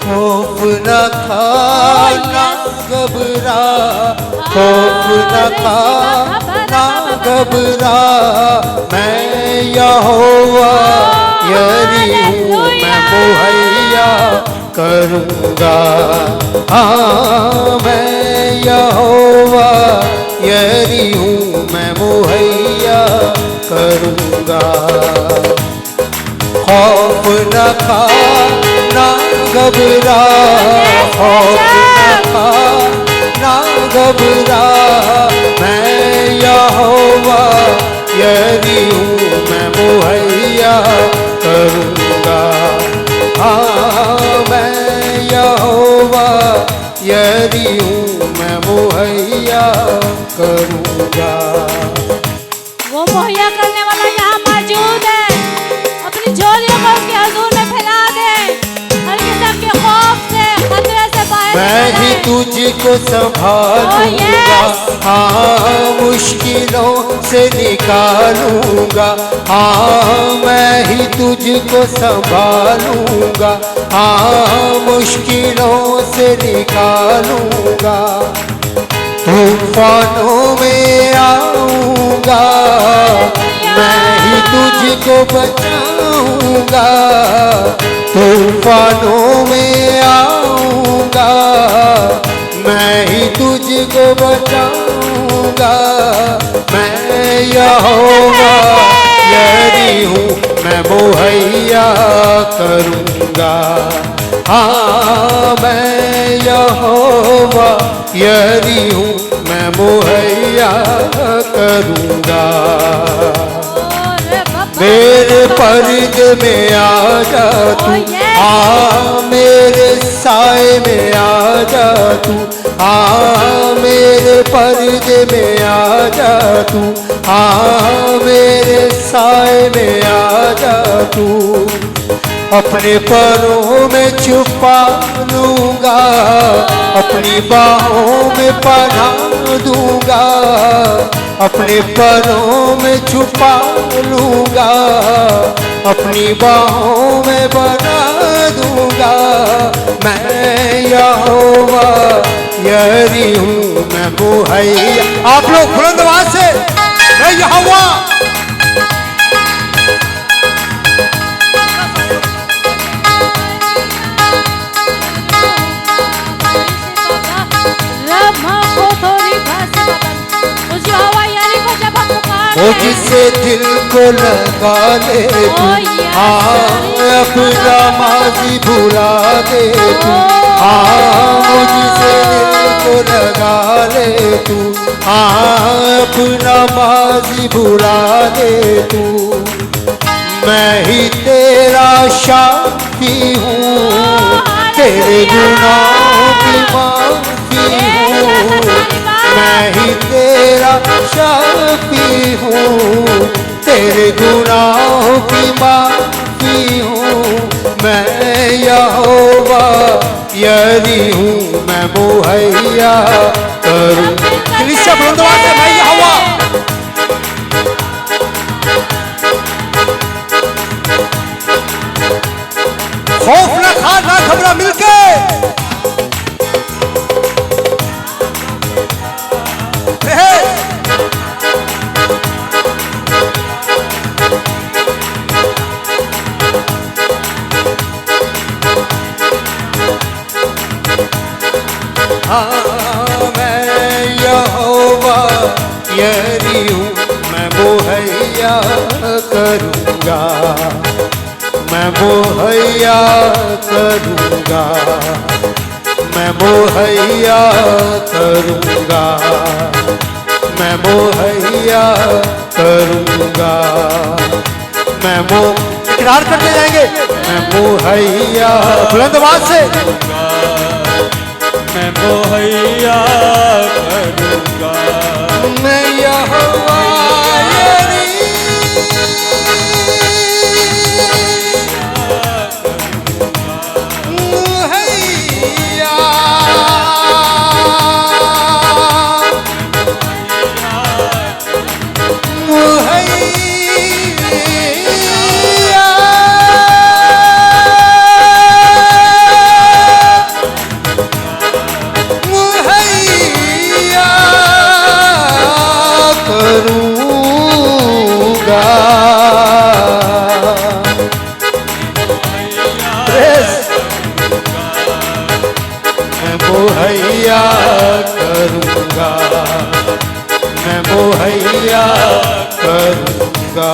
खौफ न खा ना घबरा, खौफ न खा ना घबरा, मैं यहोवा यरी हूँ, मैं मुहैया करूँगा। हाँ मैं यहोवा यरी हूँ, मैं मुहैया करूँगा। खौफ न खा ना घबरा, खौफ न खा ना घबरा, मैं यहोवा यरी हूँ, मैं मुहैया करूँगा। हाँ मैं यहोवा यरी हूँ, मैं मुहैया करूँगा। वो मुहैया करने वाला यहाँ मौजूद है। अपनी झोलियों को उसके हुजूर में फैला दे। हर किस्म के खौफ से, खतरे से बाहर मैं ही तुझको संभालूंगा, हाँ मुश्किलों से निकालूंगा। हाँ मैं ही तुझको संभालूंगा, हाँ मुश्किलों से निकालूंगा। तूफानों में आऊंगा, मैं ही तुझको बचाऊंगा। तूफानों में आऊंगा, मैं ही तुझको बचाऊंगा। मैं यहोवा यरी हूँ, मैं मुहैया करूँगा। हाँ मैं यहोवा यरी हूँ, मैं मुहैया करूँगा। मेरे पर्दे में आ जा तू, हाँ मेरे साए में आ जा तू, हाँ मेरे पर्दे में आ जा तू, हाँ मेरे साए में आ जा तू। अपने परों में छुपा लूँगा, अपनी बाहों में पनाह दूँगा। अपने परों में छुपा लूँगा, अपनी बाहों में बना दूँगा। मैं यहोवा यरी हूँ, मैं मुहैया। आप लोग बुलंद आवाज से मैं यहोवा। वो जिसे दिल को लगा ले तू, हाँ अपना माजी भुला दे तू। हाँ वो जिसे दिल को लगा ले तू, हाँ अपना माजी भुला दे तू। मैं ही तेरा शाफी हूँ, तेरे गुनाहों की माफी हूँ। मैं ही तेरा शाफी हूँ, तेरे गुनाहों की माफी हूँ। मैं यहोवा यरी हूँ, मैं मुहैया करूँ। कलीसिया बुलंद आवाज से मैं यहोवा। खौफ न खा ना घबरा, मिलके हाँ मैं यहोवा यरी हूँ, मैं मुहैया करूँगा। मैं मुहैया करूँगा, मैं मुहैया करूँगा, मैं मुहैया करूँगा। मैं इकरार करते जाएंगे, मैं मुहैया। बुलंद आवाज से मैं मुहैया करूँगा। मैं यहोवा यरी मुहैया। मुहैया मुहैया करूँगा, मैं मुहैया करूँगा।